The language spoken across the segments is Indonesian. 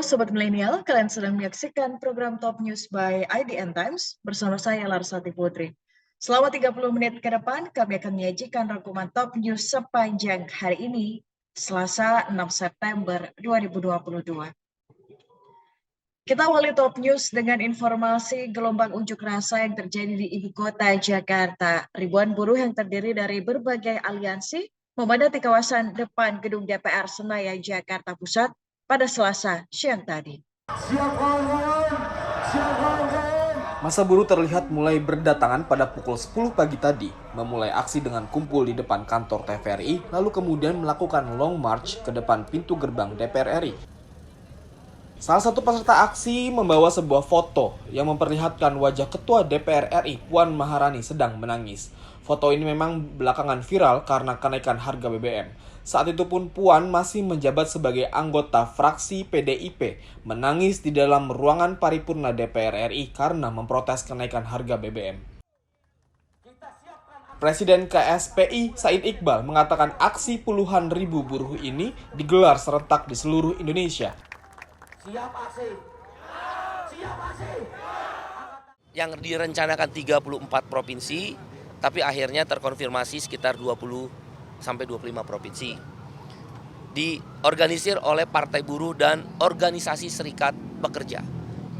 Sobat Milenial, kalian sedang menyaksikan program Top News by IDN Times bersama saya Larsati Putri. Selama 30 menit ke depan, kami akan menyajikan rangkuman Top News sepanjang hari ini, Selasa 6 September 2022. Kita awali Top News dengan informasi gelombang unjuk rasa yang terjadi di ibu kota Jakarta. Ribuan buruh yang terdiri dari berbagai aliansi memadati kawasan depan gedung DPR Senayan, Jakarta Pusat pada Selasa siang tadi. Massa buruh terlihat mulai berdatangan pada pukul 10 pagi tadi, memulai aksi dengan kumpul di depan kantor TVRI, lalu kemudian melakukan long march ke depan pintu gerbang DPR RI. Salah satu peserta aksi membawa sebuah foto yang memperlihatkan wajah Ketua DPR RI Puan Maharani sedang menangis. Foto ini memang belakangan viral karena kenaikan harga BBM. Saat itu pun Puan masih menjabat sebagai anggota fraksi PDIP, menangis di dalam ruangan paripurna DPR RI karena memprotes kenaikan harga BBM. Presiden KSPI Said Iqbal mengatakan aksi puluhan ribu buruh ini digelar serentak di seluruh Indonesia. Siap aksi. Siap aksi. Yang direncanakan 34 provinsi, tapi akhirnya terkonfirmasi sekitar 20 sampai 25 provinsi. Diorganisir oleh partai buruh dan organisasi serikat pekerja.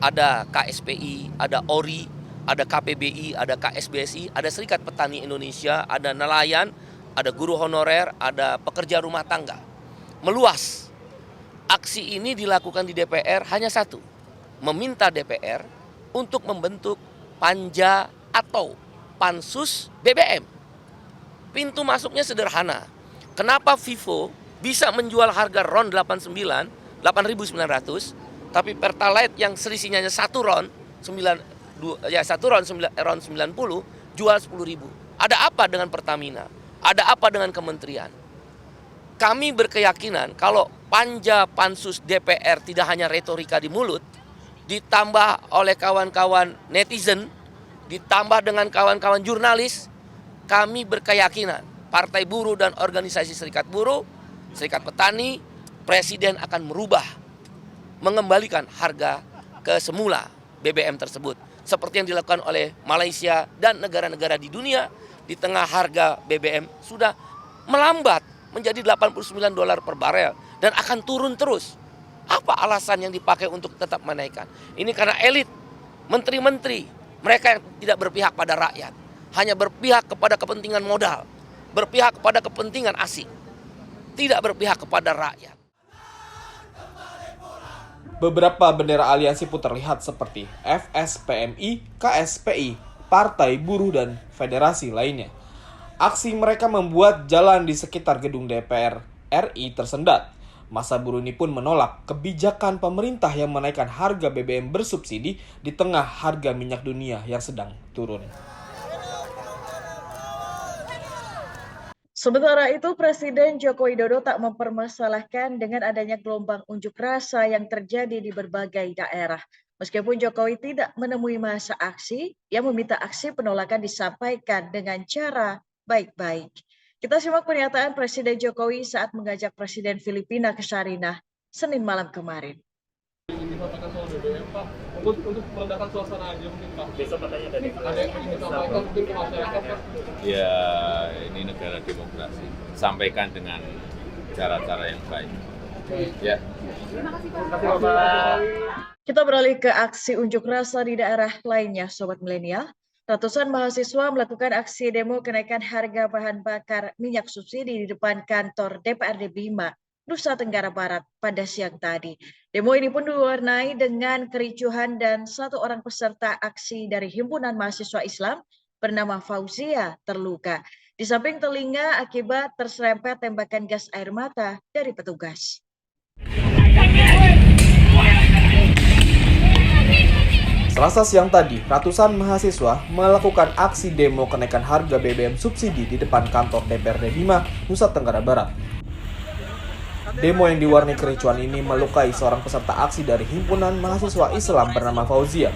Ada KSPI, ada ORI, ada KPBI, ada KSBSI, ada Serikat Petani Indonesia, ada nelayan, ada guru honorer, ada pekerja rumah tangga. Meluas. Aksi ini dilakukan di DPR hanya satu, meminta DPR untuk membentuk panja atau pansus BBM. Pintu masuknya sederhana. Kenapa Vivo bisa menjual harga RON 8.900, tapi Pertalite yang selisihnya 1 RON, RON 90 jual 10.000. Ada apa dengan Pertamina? Ada apa dengan kementerian? Kami berkeyakinan kalau panja pansus DPR tidak hanya retorika di mulut, ditambah oleh kawan-kawan netizen, ditambah dengan kawan-kawan jurnalis, kami berkeyakinan partai buruh dan organisasi serikat buruh, serikat petani, presiden akan merubah, mengembalikan harga ke semula BBM tersebut. Seperti yang dilakukan oleh Malaysia dan negara-negara di dunia, di tengah harga BBM sudah melambat menjadi $89 per barel dan akan turun terus. Apa alasan yang dipakai untuk tetap menaikkan? Ini karena elit, menteri-menteri, mereka yang tidak berpihak pada rakyat, hanya berpihak kepada kepentingan modal, berpihak kepada kepentingan asing, tidak berpihak kepada rakyat. Beberapa bendera aliansi pun terlihat seperti FSPMI, KSPI, Partai Buruh, dan federasi lainnya. Aksi mereka membuat jalan di sekitar gedung DPR RI tersendat. Massa buruh ini pun menolak kebijakan pemerintah yang menaikkan harga BBM bersubsidi di tengah harga minyak dunia yang sedang turun. Sementara itu, Presiden Joko Widodo tak mempermasalahkan dengan adanya gelombang unjuk rasa yang terjadi di berbagai daerah. Meskipun Jokowi tidak menemui massa aksi, ia meminta aksi penolakan disampaikan dengan cara baik-baik. Kita simak pernyataan Presiden Jokowi saat mengajak Presiden Filipina ke Sarinah Senin malam kemarin. Ini disampaikan soal BBM, Pak, untuk merendahkan suasana aja mungkin, Pak. Besok katanya dari Ada yang ingin disampaikan mungkin ke masyarakat, Pak. ya ini negara demokrasi. Sampaikan dengan cara-cara yang baik. Ya. Terima kasih, Pak. Kita beralih ke aksi unjuk rasa di daerah lainnya, Sobat Milenial. Ratusan mahasiswa melakukan aksi demo kenaikan harga bahan bakar minyak subsidi di depan kantor DPRD Bima, Nusa Tenggara Barat pada siang tadi. Demo ini pun diwarnai dengan kericuhan dan satu orang peserta aksi dari Himpunan Mahasiswa Islam bernama Fauzia terluka. Di samping telinga akibat terserempet tembakan gas air mata dari petugas. Selasa siang tadi, ratusan mahasiswa melakukan aksi demo kenaikan harga BBM subsidi di depan kantor DPRD Bima, Nusa Tenggara Barat. Demo yang diwarnai kericuan ini melukai seorang peserta aksi dari Himpunan Mahasiswa Islam bernama Fauzia.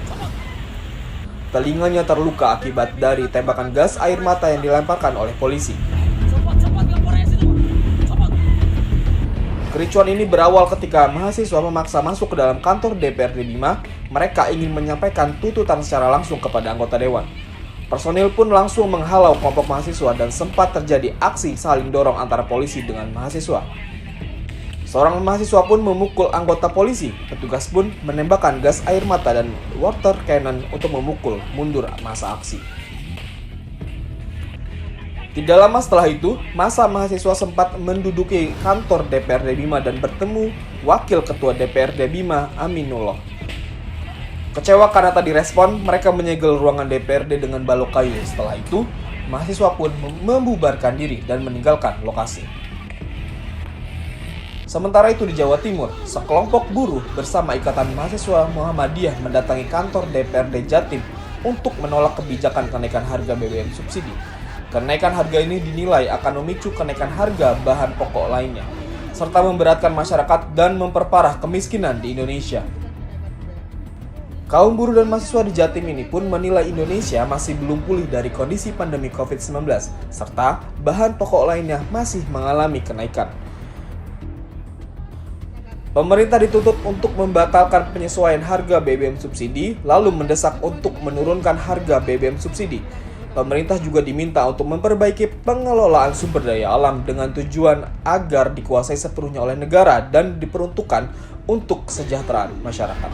Telinganya terluka akibat dari tembakan gas air mata yang dilemparkan oleh polisi. Kericuan ini berawal ketika mahasiswa memaksa masuk ke dalam kantor DPRD Bima. Mereka ingin menyampaikan tuntutan secara langsung kepada anggota dewan. Personil pun langsung menghalau kelompok mahasiswa dan sempat terjadi aksi saling dorong antara polisi dengan mahasiswa. Seorang mahasiswa pun memukul anggota polisi. Petugas pun menembakkan gas air mata dan water cannon untuk memukul mundur massa aksi. Tidak lama setelah itu, massa mahasiswa sempat menduduki kantor DPRD Bima dan bertemu Wakil Ketua DPRD Bima, Aminullah. Kecewa karena tak direspon, mereka menyegel ruangan DPRD dengan balok kayu. Setelah itu, mahasiswa pun membubarkan diri dan meninggalkan lokasi. Sementara itu di Jawa Timur, sekelompok buruh bersama Ikatan Mahasiswa Muhammadiyah mendatangi kantor DPRD Jatim untuk menolak kebijakan kenaikan harga BBM subsidi. Kenaikan harga ini dinilai akan memicu kenaikan harga bahan pokok lainnya, serta memberatkan masyarakat dan memperparah kemiskinan di Indonesia. Kaum buruh dan mahasiswa di Jatim ini pun menilai Indonesia masih belum pulih dari kondisi pandemi COVID-19, serta bahan pokok lainnya masih mengalami kenaikan. Pemerintah dituntut untuk membatalkan penyesuaian harga BBM subsidi, lalu mendesak untuk menurunkan harga BBM subsidi. Pemerintah juga diminta untuk memperbaiki pengelolaan sumber daya alam dengan tujuan agar dikuasai sepenuhnya oleh negara dan diperuntukkan untuk kesejahteraan masyarakat.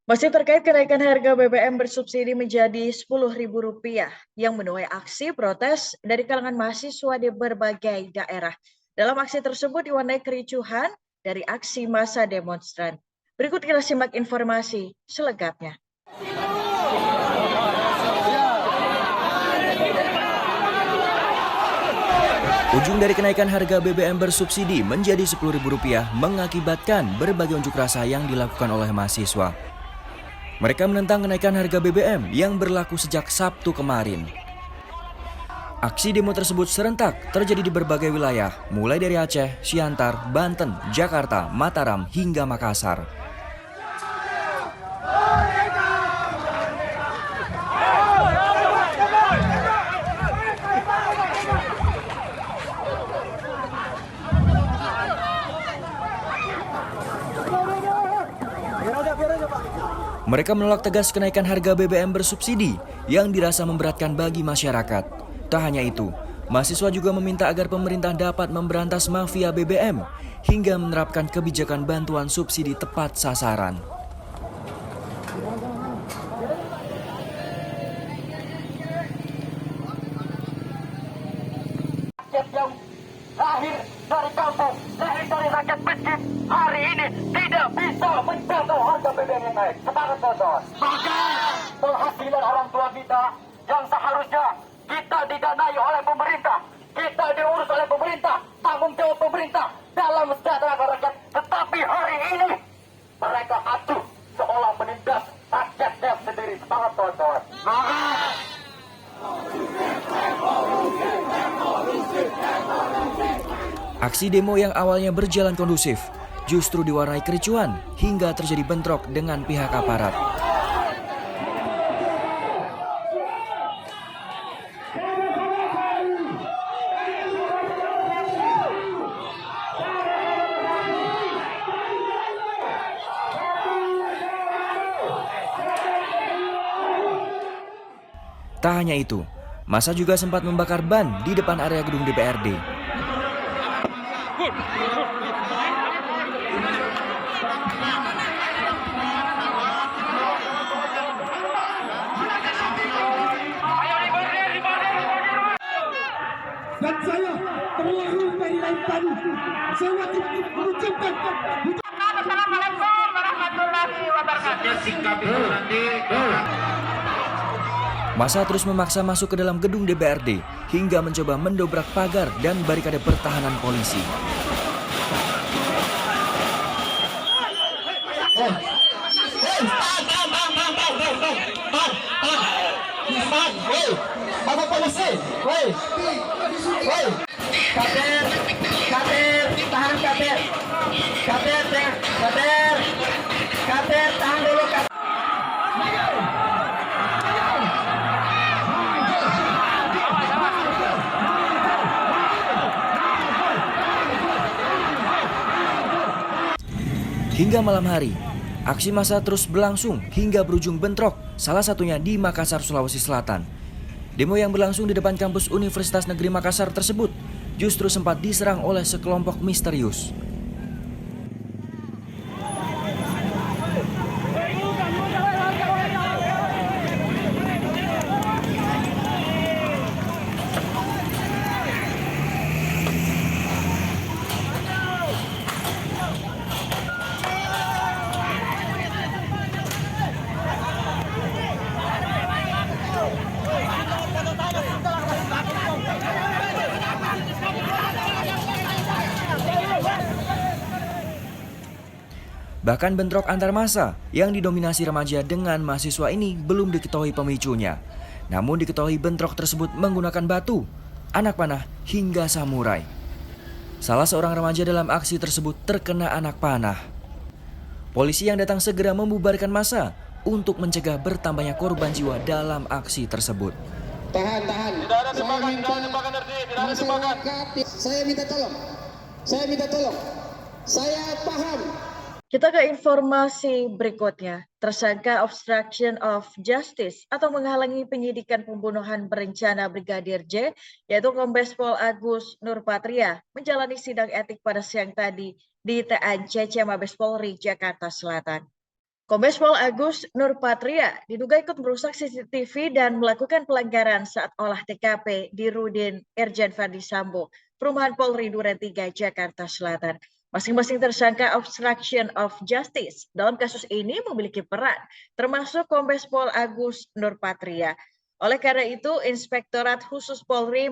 Masih terkait kenaikan harga BBM bersubsidi menjadi Rp10.000 yang menuai aksi protes dari kalangan mahasiswa di berbagai daerah. Dalam aksi tersebut diwarnai kericuhan dari aksi massa demonstran. Berikut kita simak informasi selengkapnya. Ujung dari kenaikan harga BBM bersubsidi menjadi Rp10.000 mengakibatkan berbagai unjuk rasa yang dilakukan oleh mahasiswa. Mereka menentang kenaikan harga BBM yang berlaku sejak Sabtu kemarin. Aksi demo tersebut serentak terjadi di berbagai wilayah, mulai dari Aceh, Siantar, Banten, Jakarta, Mataram, hingga Makassar. Mereka menolak tegas kenaikan harga BBM bersubsidi yang dirasa memberatkan bagi masyarakat. Tak hanya itu, mahasiswa juga meminta agar pemerintah dapat memberantas mafia BBM hingga menerapkan kebijakan bantuan subsidi tepat sasaran. Yang lahir dari kampung, lahir dari rakyat miskin, hari ini tidak bisa menjangkau harga BBM yang naik. Semangat kawan-kawan. Bahkan penghasilan orang tua kita yang seharusnya kita didanai oleh pemerintah, kita diurus oleh pemerintah, tanggung jawab pemerintah dalam mensejahterakan rakyat. Tetapi hari ini mereka aduh seolah menindas rakyatnya sendiri. Semangat kawan-kawan. Aksi demo yang awalnya berjalan kondusif justru diwarnai kericuan hingga terjadi bentrok dengan pihak aparat. Tak hanya itu, massa juga sempat membakar ban di depan area gedung DPRD. Dan saya terlalu dari tadi sangat mengucapkan Assalamualaikum warahmatullahi wabarakatuh. Massa terus memaksa masuk ke dalam gedung DPRD hingga mencoba mendobrak pagar dan barikade pertahanan polisi. Bapak polisi, woi, Kader, tahan Kader, tahan dulu Kader. Hingga malam hari, aksi massa terus berlangsung hingga berujung bentrok, salah satunya di Makassar, Sulawesi Selatan. Demo yang berlangsung di depan kampus Universitas Negeri Makassar tersebut justru sempat diserang oleh sekelompok misterius. Bahkan bentrok antar massa yang didominasi remaja dengan mahasiswa ini belum diketahui pemicunya. Namun diketahui bentrok tersebut menggunakan batu, anak panah hingga samurai. Salah seorang remaja dalam aksi tersebut terkena anak panah. Polisi yang datang segera membubarkan massa untuk mencegah bertambahnya korban jiwa dalam aksi tersebut. Tahan. Tidak ada tembakan, tidak ada tembakan RD, tidak ada tembakan. Saya minta tolong. Saya paham. Kita ke informasi berikutnya. Tersangka obstruction of justice atau menghalangi penyidikan pembunuhan berencana Brigadir J, yaitu Kombes Pol Agus Nurpatria, menjalani sidang etik pada siang tadi di TANCC Mabes Polri, Jakarta Selatan. Kombes Pol Agus Nurpatria diduga ikut merusak CCTV dan melakukan pelanggaran saat olah TKP di Rudin Irjen Verdi Sambo, Perumahan Polri Duren 3, Jakarta Selatan. Masing-masing tersangka obstruction of justice dalam kasus ini memiliki peran, termasuk Kombes Pol Agus Nurpatria. Oleh karena itu, Inspektorat Khusus Polri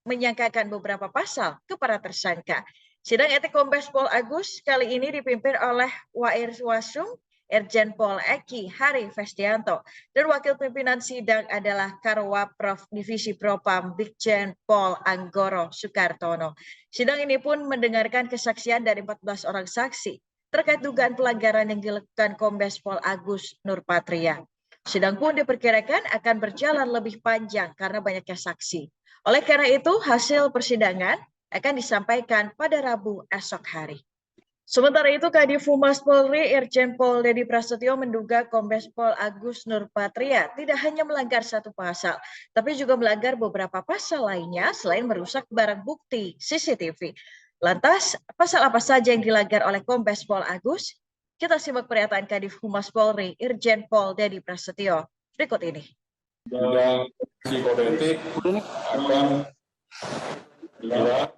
menyangkakan beberapa pasal kepada tersangka. Sidang etik Kombes Pol Agus kali ini dipimpin oleh Wairwasum Irjen Pol Eki Hari Festianto, dan wakil pimpinan sidang adalah Karwaprof Divisi Propam Brigjen Pol Anggoro Soekartono. Sidang ini pun mendengarkan kesaksian dari 14 orang saksi terkait dugaan pelanggaran yang dilakukan Kombes Pol Agus Nurpatria. Sidang pun diperkirakan akan berjalan lebih panjang karena banyaknya saksi. Oleh karena itu, hasil persidangan akan disampaikan pada Rabu esok hari. Sementara itu, Kadif Humas Polri Irjen Pol Dedi Prasetyo menduga Kombes Pol Agus Nurpatria tidak hanya melanggar satu pasal, tapi juga melanggar beberapa pasal lainnya selain merusak barang bukti CCTV. Lantas, pasal apa saja yang dilanggar oleh Kombes Pol Agus? Kita simak pernyataan Kadif Humas Polri Irjen Pol Dedi Prasetyo berikut ini. Dan si kode etik akan dilihat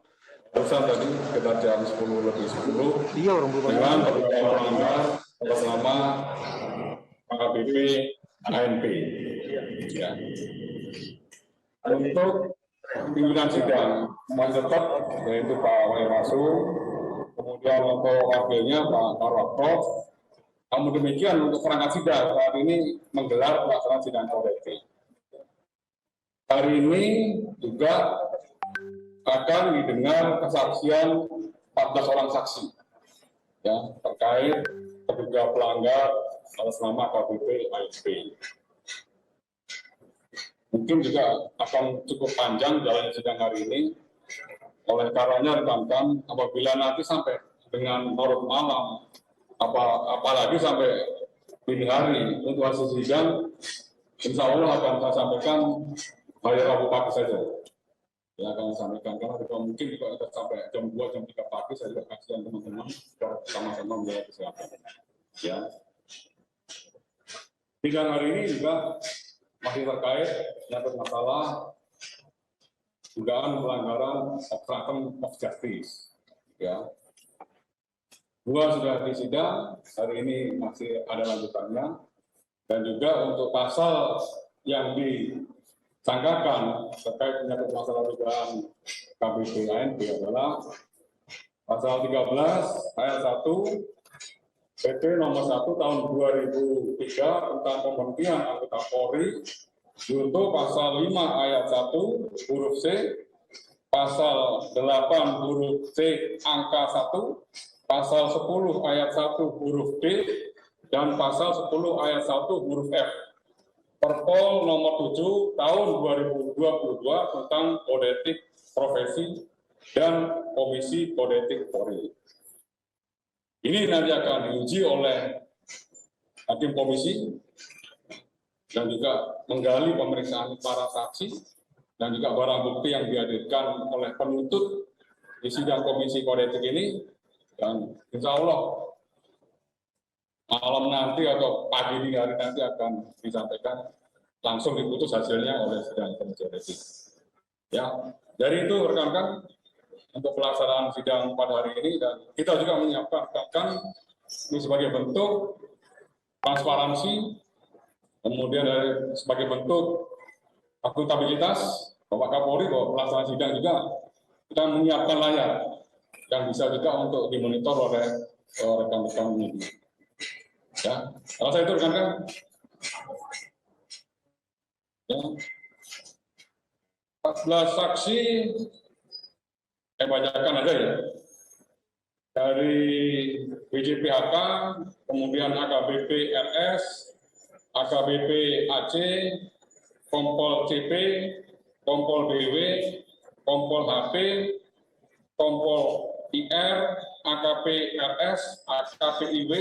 barusan tadi sekitar jam 10:10 dengan beberapa pelanggar atas nama AKBP ANP. Ya. Untuk pimpinan sidang masih tetap yaitu Pak Wairwasum, kemudian untuk wakilnya Pak Karwaprof. Namun demikian untuk perangkat sidang saat ini menggelar pelaksanaan sidang kode etik. Hari ini juga akan didengar kesaksian 14 orang saksi ya terkait terduga pelanggar atas nama AKBP ANP. Mungkin juga akan cukup panjang jalan sidang hari ini. Oleh karenanya rekan-rekan, apabila nanti sampai dengan larut malam, apalagi sampai dini hari untuk hasil sidang, insya Allah akan saya sampaikan hari Rabu pagi saja. Ya akan sampaikan karena juga mungkin juga akan sampai jam 2, jam 3 pagi saya juga kasihan teman-teman sama-sama menjaga kesehatan. Ya. Sidang hari ini juga masih terkait menyangkut masalah dugaan pelanggaran obstruction of justice. Ya. 2 sudah disidang, hari ini masih ada lanjutannya, dan juga untuk pasal yang disangkakan terkait menyangkut masalah dugaan KBP ANP adalah pasal 13 ayat 1 PP nomor 1 tahun 2003 tentang pemberhentian anggota Polri, junto pasal 5 ayat 1 huruf C, pasal 8 huruf C angka 1, pasal 10 ayat 1 huruf D, dan pasal 10 ayat 1 huruf F. Perpol nomor 7 tahun 2022 tentang kode etik profesi dan Komisi Kode Etik Polri. Ini nanti akan diuji oleh hakim komisi dan juga menggali pemeriksaan para saksi dan juga barang bukti yang dihadirkan oleh penuntut di sidang komisi kode etik ini, dan insya Allah malam nanti atau pagi dini hari nanti akan disampaikan, langsung diputus hasilnya oleh sidang komisi kode etik. Ya, dari itu rekan-rekan untuk pelaksanaan sidang pada hari ini, dan kita juga menyiapkan ini sebagai bentuk transparansi, kemudian sebagai bentuk akuntabilitas Bapak Kapolri bahwa pelaksanaan sidang juga kita menyiapkan layar yang bisa juga untuk dimonitor oleh rekan-rekan media. Ya, rasa itu rekan-rekan. Ya. 14 saksi bacakan aja ya. Dari BJPHK, kemudian AKBP RS, AKBP AC, Kompol CP, Kompol BW, Kompol HP, Kompol IR, AKP RS, AKP IW,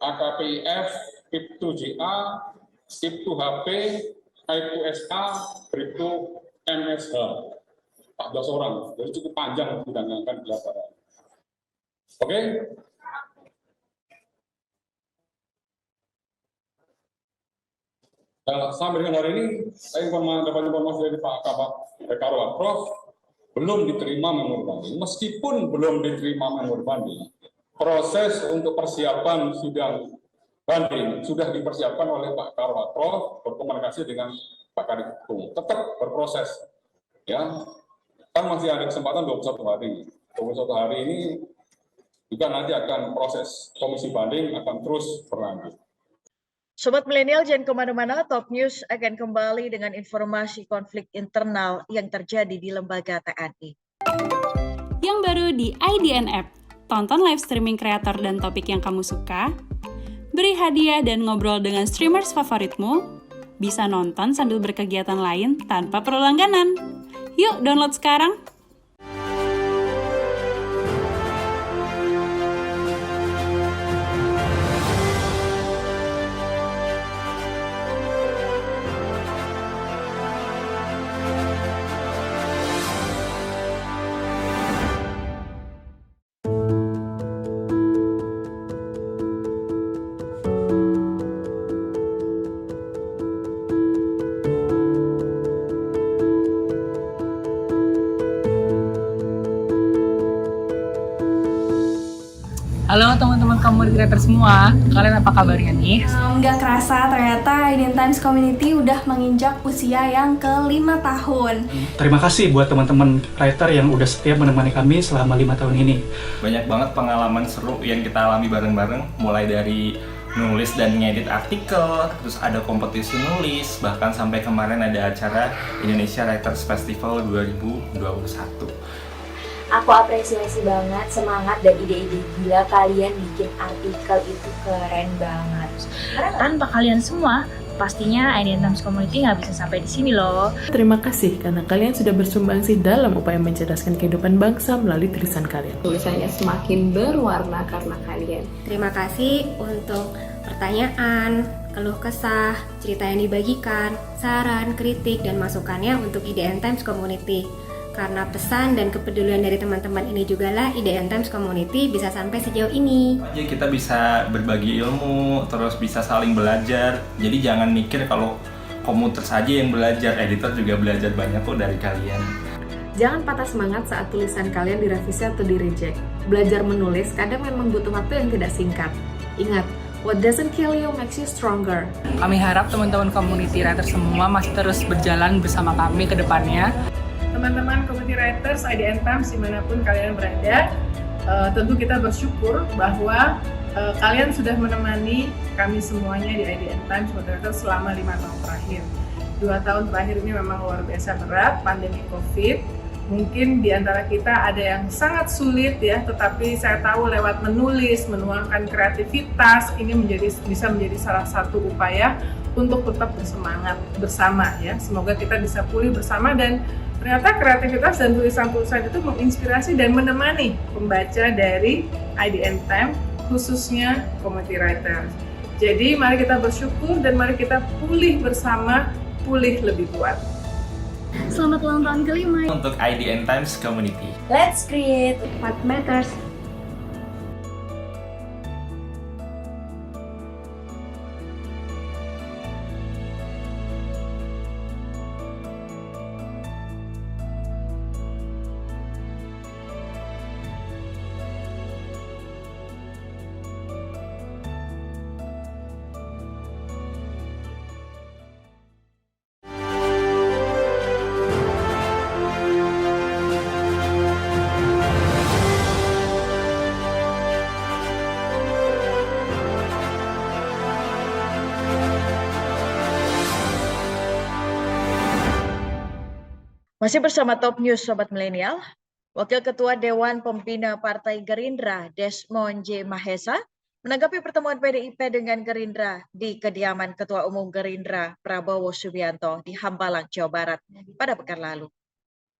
AKP IF, IPTU JA, IPTU HP, IPTU SA, IPTU MSH. 14 orang, jadi cukup panjang sidang yang akan dilaksanakan. Oke? Nah, sampai dengan hari ini, saya dapat informasi dari Pak Kabak Prof, belum diterima memori banding. Meskipun belum diterima memori banding, proses untuk persiapan sidang banding sudah dipersiapkan oleh Pak Kabak Prof, berkomunikasi dengan Pak Kadif Hukum. Tetap berproses. Ya, kan masih ada kesempatan 21 hari. 21 hari ini juga nanti akan proses komisi banding akan terus berlanjut. Sobat Milenial, jangan kemana-mana, Top News akan kembali dengan informasi konflik internal yang terjadi di lembaga TNI. Yang baru di IDN App, tonton live streaming kreator dan topik yang kamu suka, beri hadiah dan ngobrol dengan streamers favoritmu, bisa nonton sambil berkegiatan lain tanpa perlu langganan. Yuk download sekarang! Halo teman-teman community creator semua, kalian apa kabarnya nih? Nggak kerasa ternyata IDN Times Community udah menginjak usia yang ke-5 tahun. Terima kasih buat teman-teman writer yang udah setia menemani kami selama 5 tahun ini. Banyak banget pengalaman seru yang kita alami bareng-bareng, mulai dari nulis dan ngedit artikel, terus ada kompetisi nulis, bahkan sampai kemarin ada acara Indonesia Writers Festival 2021. Aku apresiasi banget semangat dan ide-ide gila kalian bikin artikel itu keren banget. Tanpa kalian semua, pastinya IDN Times Community nggak bisa sampai di sini loh. Terima kasih karena kalian sudah bersumbangsi dalam upaya mencerdaskan kehidupan bangsa melalui tulisan kalian. Tulisannya semakin berwarna karena kalian. Terima kasih untuk pertanyaan, keluh kesah, cerita yang dibagikan, saran, kritik, dan masukannya untuk IDN Times Community. Karena pesan dan kepedulian dari teman-teman ini jugalah IDN Times Community bisa sampai sejauh ini. Jadi kita bisa berbagi ilmu, terus bisa saling belajar. Jadi jangan mikir kalau komuter saja yang belajar, editor juga belajar banyak kok dari kalian. Jangan patah semangat saat tulisan kalian direvisi atau di-reject. Belajar menulis kadang memang butuh waktu yang tidak singkat. Ingat, what doesn't kill you makes you stronger. Kami harap teman-teman community writer semua masih terus berjalan bersama kami ke depannya. Teman-teman community writers IDN Times dimanapun kalian berada, tentu kita bersyukur bahwa kalian sudah menemani kami semuanya di IDN Times Moderator selama 5 tahun terakhir. 2 tahun terakhir ini memang luar biasa berat, pandemi COVID Mungkin di antara kita ada yang sangat sulit ya, tetapi saya tahu lewat menulis, menuangkan kreativitas, ini bisa menjadi salah satu upaya untuk tetap bersemangat bersama ya. Semoga kita bisa pulih bersama, dan ternyata kreativitas dan tulisan-tulisan itu menginspirasi dan menemani pembaca dari IDN Time, khususnya community writer. Jadi mari kita bersyukur dan mari kita pulih bersama, pulih lebih kuat. Selamat ulang tahun ke-5 untuk IDN Times Community. Let's create what matters. Masih bersama Top News Sobat Milenial, Wakil Ketua Dewan Pembina Partai Gerindra Desmond J. Mahesa menanggapi pertemuan PDIP dengan Gerindra di kediaman Ketua Umum Gerindra Prabowo Subianto di Hambalang, Jawa Barat pada pekan lalu.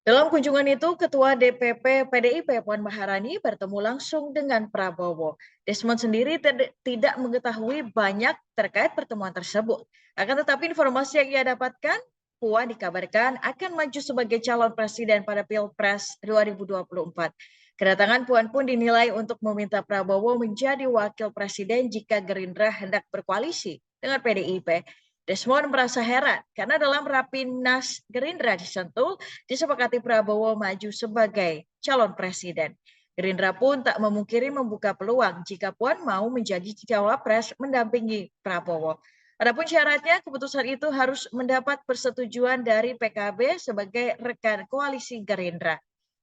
Dalam kunjungan itu, Ketua DPP PDIP Puan Maharani bertemu langsung dengan Prabowo. Desmond sendiri tidak mengetahui banyak terkait pertemuan tersebut. Akan tetapi informasi yang ia dapatkan, Puan dikabarkan akan maju sebagai calon presiden pada Pilpres 2024. Kedatangan Puan pun dinilai untuk meminta Prabowo menjadi wakil presiden jika Gerindra hendak berkoalisi dengan PDIP. Desmond merasa heran karena dalam Rapimnas Gerindra di Sentul disepakati Prabowo maju sebagai calon presiden. Gerindra pun tak memungkiri membuka peluang jika Puan mau menjadi cawapres mendampingi Prabowo. Adapun syaratnya, keputusan itu harus mendapat persetujuan dari PKB sebagai rekan koalisi Gerindra.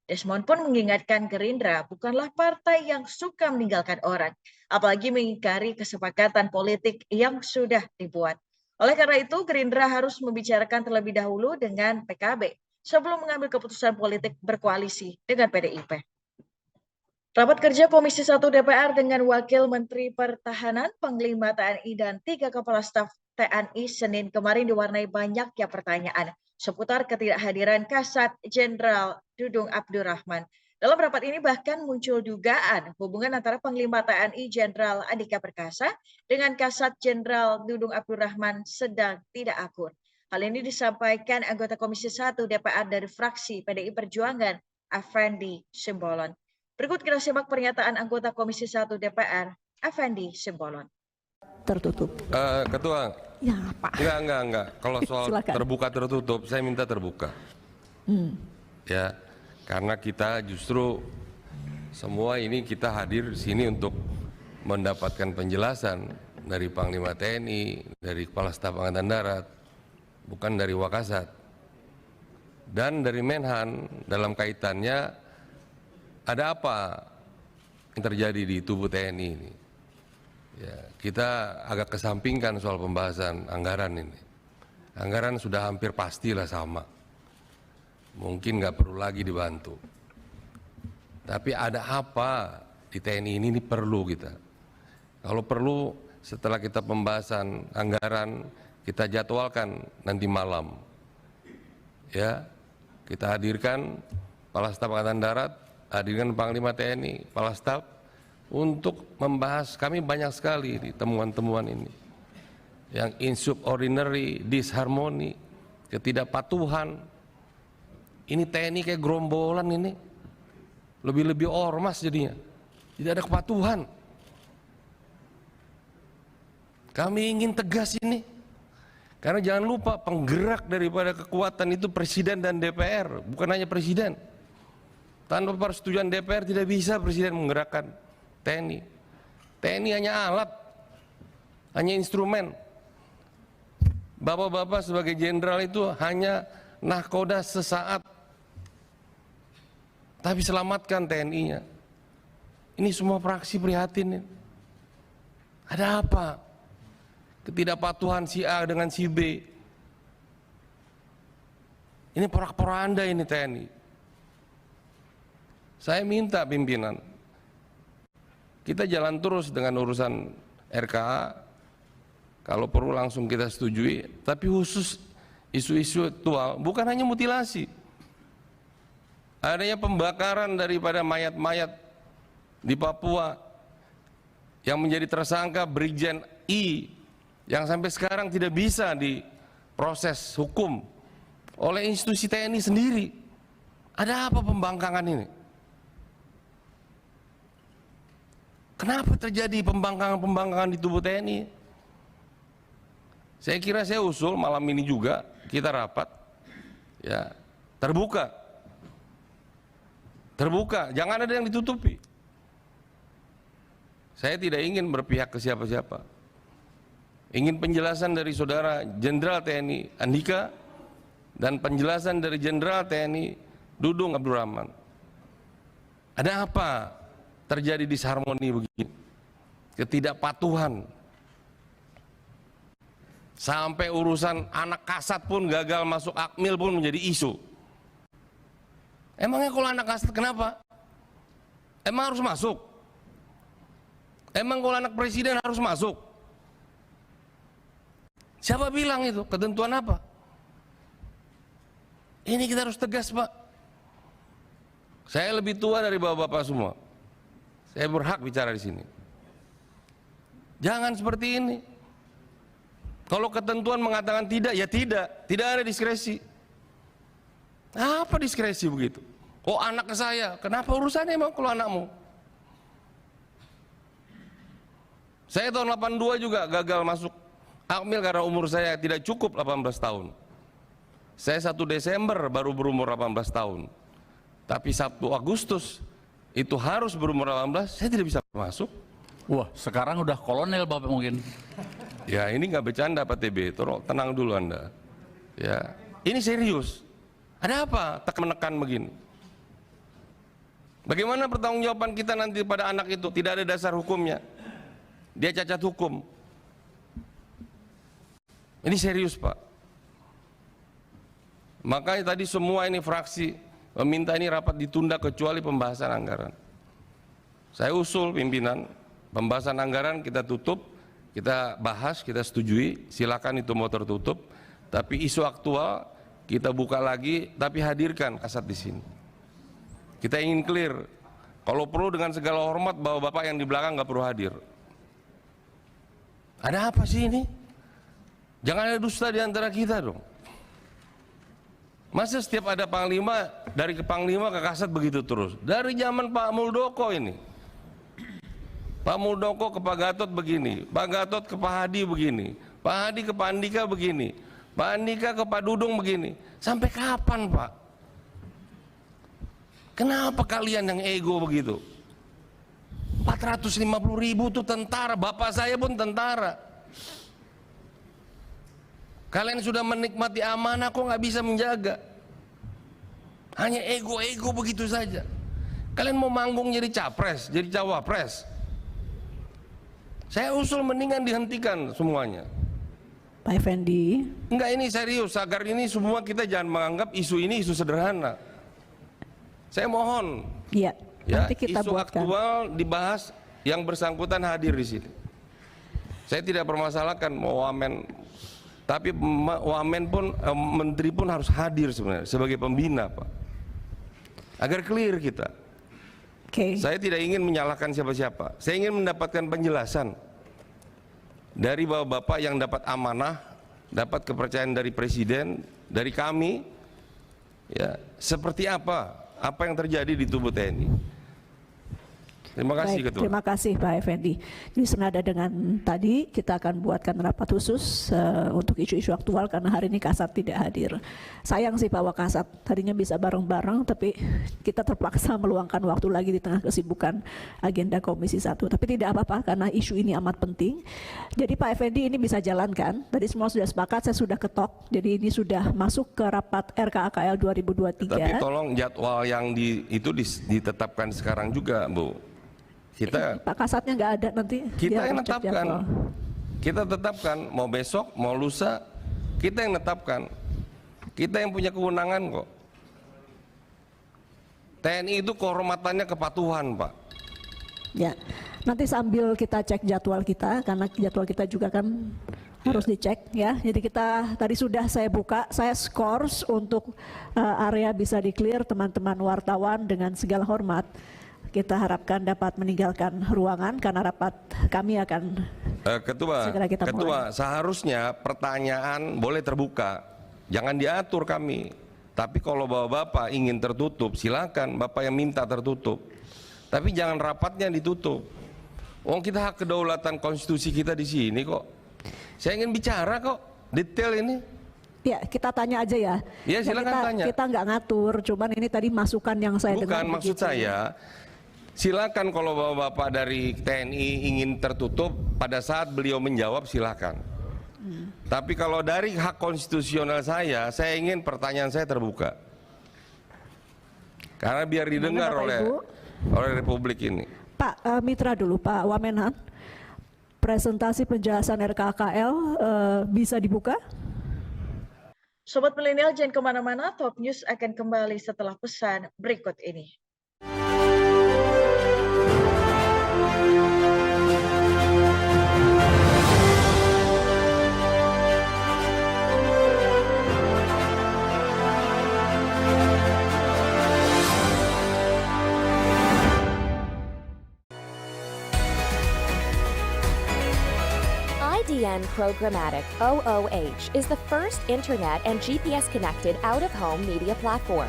Desmond pun mengingatkan Gerindra bukanlah partai yang suka meninggalkan orang, apalagi mengingkari kesepakatan politik yang sudah dibuat. Oleh karena itu, Gerindra harus membicarakan terlebih dahulu dengan PKB sebelum mengambil keputusan politik berkoalisi dengan PDIP. Rapat kerja Komisi 1 DPR dengan Wakil Menteri Pertahanan, Panglima TNI, dan 3 Kepala Staf TNI Senin kemarin diwarnai banyaknya pertanyaan seputar ketidakhadiran Kasat Jenderal Dudung Abdurrahman. Dalam rapat ini bahkan muncul dugaan hubungan antara Panglima TNI Jenderal Andika Perkasa dengan Kasat Jenderal Dudung Abdurrahman sedang tidak akur. Hal ini disampaikan anggota Komisi 1 DPR dari fraksi PDI Perjuangan, Effendi Simbolon. Berikut kita simak pernyataan anggota Komisi 1 DPR, Effendi Simbolon. Tertutup. Ketua. Ya, Pak. Enggak. Kalau soal Silakan. terbuka tertutup, saya minta terbuka. Ya, karena kita justru semua ini kita hadir di sini untuk mendapatkan penjelasan dari Panglima TNI, dari Kepala Staf Angkatan Darat, bukan dari Wakasat. Dan dari Menhan dalam kaitannya ada apa yang terjadi di tubuh TNI ini. Ya, kita agak kesampingkan soal pembahasan anggaran ini. Anggaran sudah hampir pastilah sama. Mungkin nggak perlu lagi dibantu. Tapi ada apa di TNI ini perlu kita. Kalau perlu setelah kita pembahasan anggaran, kita jadwalkan nanti malam. Ya, kita hadirkan Kepala Staf Angkatan Darat, hadirkan Panglima TNI, Kepala Staf, untuk membahas. Kami banyak sekali di temuan-temuan ini. Yang insubordinary, disharmoni, ketidakpatuhan. Ini TNI kayak gerombolan ini. Lebih-lebih ormas jadinya. Tidak ada kepatuhan. Kami ingin tegas ini. Karena jangan lupa penggerak daripada kekuatan itu Presiden dan DPR, bukan hanya Presiden. Tanpa persetujuan DPR tidak bisa Presiden menggerakkan TNI. TNI hanya alat, hanya instrumen. Bapak-bapak sebagai jenderal itu hanya nahkoda sesaat. Tapi selamatkan TNI-nya. Ini semua fraksi prihatin. Ada apa? Ketidakpatuhan si A dengan si B. Ini porak-poranda ini TNI. Saya minta pimpinan, kita jalan terus dengan urusan RKA, kalau perlu langsung kita setujui, tapi khusus isu-isu aktual, bukan hanya mutilasi. Adanya pembakaran daripada mayat-mayat di Papua yang menjadi tersangka Brigjen I yang sampai sekarang tidak bisa diproses hukum oleh institusi TNI sendiri. Ada apa pembangkangan ini? Kenapa terjadi pembangkangan di tubuh TNI? Saya kira saya usul malam ini juga kita rapat, ya terbuka, jangan ada yang ditutupi. Saya tidak ingin berpihak ke siapa-siapa. Ingin penjelasan dari Saudara Jenderal TNI Andika dan penjelasan dari Jenderal TNI Dudung Abdurrahman. Ada apa terjadi disharmoni begini? Ketidakpatuhan. Sampai urusan anak kasat pun gagal masuk Akmil pun menjadi isu. Emangnya kalau anak kasat kenapa? Emang harus masuk? Emang kalau anak presiden harus masuk? Siapa bilang itu? Ketentuan apa? Ini kita harus tegas, Pak. Saya lebih tua dari bapak-bapak semua. Saya berhak bicara di sini. Jangan seperti ini. Kalau ketentuan mengatakan tidak, ya tidak ada diskresi. Apa diskresi begitu? Oh anak saya, kenapa urusannya emang kalau anakmu? Saya tahun 82 juga gagal masuk Akmil karena umur saya tidak cukup 18 tahun. Saya 1 Desember baru berumur 18 tahun. Tapi 1 Agustus itu harus berumur 18, saya tidak bisa masuk. Wah, sekarang udah kolonel Bapak mungkin. Ya ini nggak bercanda Pak TB, tenang dulu Anda. Ya, ini serius. Ada apa menekan begini? Bagaimana pertanggungjawaban kita nanti pada anak itu? Tidak ada dasar hukumnya. Dia cacat hukum. Ini serius Pak. Makanya tadi semua ini fraksi meminta ini rapat ditunda kecuali pembahasan anggaran. Saya usul pimpinan, pembahasan anggaran kita tutup, kita bahas, kita setujui, silakan itu mau tertutup. Tapi isu aktual kita buka lagi, tapi hadirkan kasat di sini. Kita ingin clear, kalau perlu dengan segala hormat bahwa bapak yang di belakang nggak perlu hadir. Ada apa sih ini? Jangan ada dusta di antara kita dong. Masa setiap ada panglima, dari ke panglima ke kasat begitu terus? Dari zaman Pak Muldoko ini. Pak Muldoko ke Pak Gatot begini, Pak Gatot ke Pak Hadi begini, Pak Hadi ke Pak Andika begini, Pak Andika ke Pak Dudung begini. Sampai kapan Pak? Kenapa kalian yang ego begitu? 450.000 itu tentara, bapak saya pun tentara. Kalian sudah menikmati amanah kok nggak bisa menjaga? Hanya ego-ego begitu saja. Kalian mau manggung jadi capres, jadi cawapres. Saya usul mendingan dihentikan semuanya. Pak Effendi. Enggak, ini serius, agar ini semua kita jangan menganggap isu ini isu sederhana. Saya mohon. Iya. Ya, nanti kita isu buatkan. aktual dibahas, yang bersangkutan hadir di sini. Saya tidak permasalahkan mau wamen, tapi wamen pun menteri pun harus hadir sebenarnya sebagai pembina Pak. Agar clear kita. Saya tidak ingin menyalahkan siapa-siapa. Saya ingin mendapatkan penjelasan dari bapak-bapak yang dapat amanah, dapat kepercayaan dari presiden, dari kami, ya seperti apa yang terjadi di tubuh TNI. Terima kasih Ketua. Terima kasih Pak Effendi. Jadi senada dengan tadi kita akan buatkan rapat khusus untuk isu-isu aktual karena hari ini Kasat tidak hadir. Sayang sih Pak Wakasat, tadinya bisa bareng-bareng tapi kita terpaksa meluangkan waktu lagi di tengah kesibukan agenda Komisi 1. Tapi tidak apa-apa karena isu ini amat penting. Jadi Pak Effendi ini bisa jalankan. Tadi semua sudah sepakat, saya sudah ketok. Jadi ini sudah masuk ke rapat RKAKL 2023. Tapi tolong jadwal yang itu ditetapkan sekarang juga Bu. Pak Kasatnya nggak ada nanti. Kita yang menetapkan. Kita tetapkan mau besok mau lusa, kita yang menetapkan. Kita yang punya kewenangan kok. TNI itu kehormatannya kepatuhan, Pak. Ya, nanti sambil kita cek jadwal kita, karena jadwal kita juga kan harus dicek ya. Jadi kita tadi sudah saya buka, saya skors untuk area bisa di-clear, teman-teman wartawan dengan segala hormat. Kita harapkan dapat meninggalkan ruangan karena rapat kami akan segera kita Ketua, mulai. seharusnya pertanyaan boleh terbuka, jangan diatur kami. Tapi kalau bapak-bapak ingin tertutup, silakan bapak yang minta tertutup. Tapi jangan rapatnya ditutup. Kita hak kedaulatan konstitusi kita di sini kok. Saya ingin bicara kok, detail ini. Ya, kita tanya aja ya. Ya, silakan tanya. Kita nggak ngatur, cuman ini tadi masukan yang saya dengar. Bukan, maksud saya, silakan kalau bapak-bapak dari TNI ingin tertutup, pada saat beliau menjawab silakan. Tapi kalau dari hak konstitusional saya ingin pertanyaan saya terbuka. Karena biar didengar oleh Republik ini. Pak Mitra dulu, Pak Wamenhan, presentasi penjelasan RKKL bisa dibuka? Sobat Milenial jangan kemana-mana, Top News akan kembali setelah pesan berikut ini. IDN Programmatic OOH is the first internet and GPS-connected out-of-home media platform.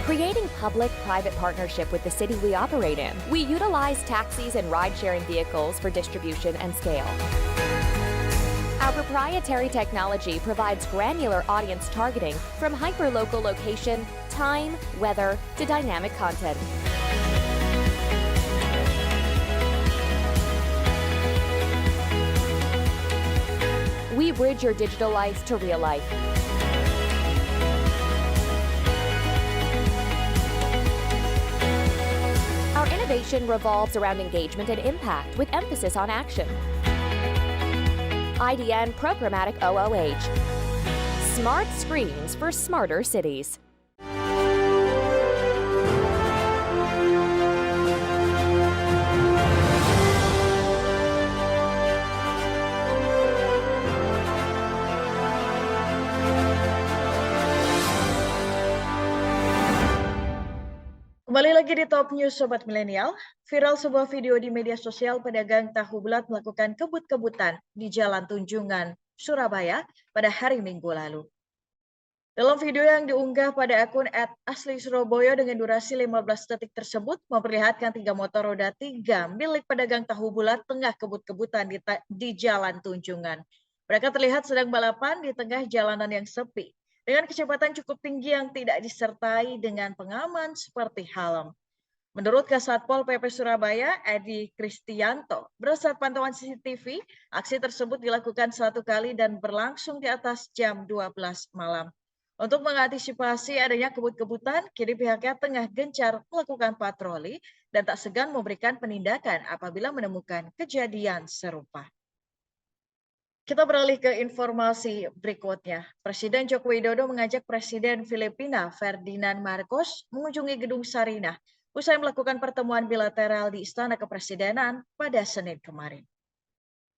Creating public-private partnership with the city we operate in, we utilize taxis and ride-sharing vehicles for distribution and scale. Our proprietary technology provides granular audience targeting from hyper-local location, time, weather, to dynamic content. We bridge your digital life to real life. Our innovation revolves around engagement and impact with emphasis on action. IDN Programmatic OOH. Smart screens for smarter cities. Kembali lagi di Top News Sobat Milenial. Viral sebuah video di media sosial pedagang tahu bulat melakukan kebut-kebutan di Jalan Tunjungan, Surabaya pada hari Minggu lalu. Dalam video yang diunggah pada akun @asli_surabaya dengan durasi 15 detik tersebut memperlihatkan 3 motor roda 3 milik pedagang tahu bulat tengah kebut-kebutan di Jalan Tunjungan. Mereka terlihat sedang balapan di tengah jalanan yang sepi, dengan kecepatan cukup tinggi yang tidak disertai dengan pengaman seperti helm. Menurut Kasatpol PP Surabaya, Edi Kristianto, berdasar pantauan CCTV, aksi tersebut dilakukan 1 kali dan berlangsung di atas jam 12 malam. Untuk mengantisipasi adanya kebut-kebutan, kini pihaknya tengah gencar melakukan patroli dan tak segan memberikan penindakan apabila menemukan kejadian serupa. Kita beralih ke informasi berikutnya. Presiden Joko Widodo mengajak Presiden Filipina Ferdinand Marcos mengunjungi Gedung Sarinah usai melakukan pertemuan bilateral di Istana Kepresidenan pada Senin kemarin.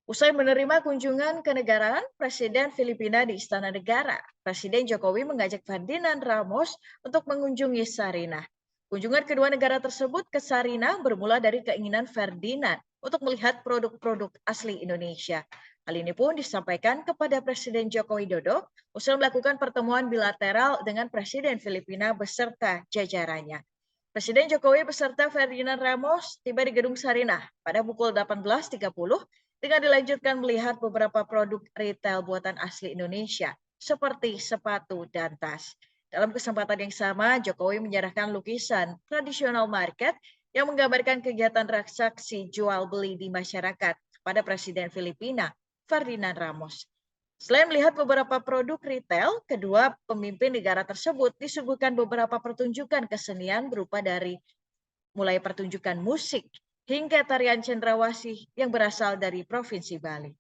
Usai menerima kunjungan kenegaraan Presiden Filipina di Istana Negara, Presiden Jokowi mengajak Ferdinand Ramos untuk mengunjungi Sarinah. Kunjungan kedua negara tersebut ke Sarinah bermula dari keinginan Ferdinand untuk melihat produk-produk asli Indonesia. Hal ini pun disampaikan kepada Presiden Joko Widodo usai melakukan pertemuan bilateral dengan Presiden Filipina beserta jajarannya. Presiden Jokowi beserta Ferdinand Ramos tiba di Gedung Sarinah pada pukul 18.30 dengan dilanjutkan melihat beberapa produk retail buatan asli Indonesia seperti sepatu dan tas. Dalam kesempatan yang sama, Jokowi menyerahkan lukisan tradisional market yang menggambarkan kegiatan transaksi jual beli di masyarakat kepada Presiden Filipina Ferdinand Ramos. Selain melihat beberapa produk retail, kedua pemimpin negara tersebut disuguhkan beberapa pertunjukan kesenian berupa dari mulai pertunjukan musik hingga tarian cendrawasih yang berasal dari Provinsi Bali.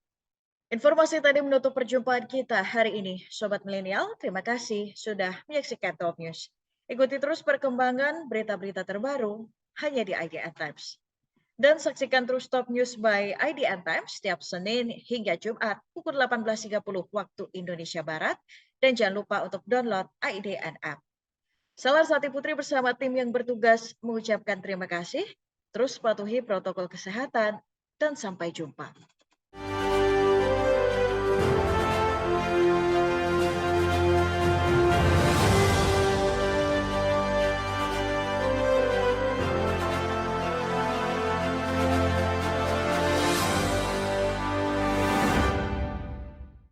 Informasi tadi menutup perjumpaan kita hari ini. Sobat Milenial, terima kasih sudah menyaksikan Top News. Ikuti terus perkembangan berita-berita terbaru hanya di IDN Times. Dan saksikan terus Top News by IDN Times setiap Senin hingga Jumat pukul 18.30 waktu Indonesia Barat. Dan jangan lupa untuk download IDN App. Saya Larsati Putri bersama tim yang bertugas mengucapkan terima kasih. Terus patuhi protokol kesehatan dan sampai jumpa.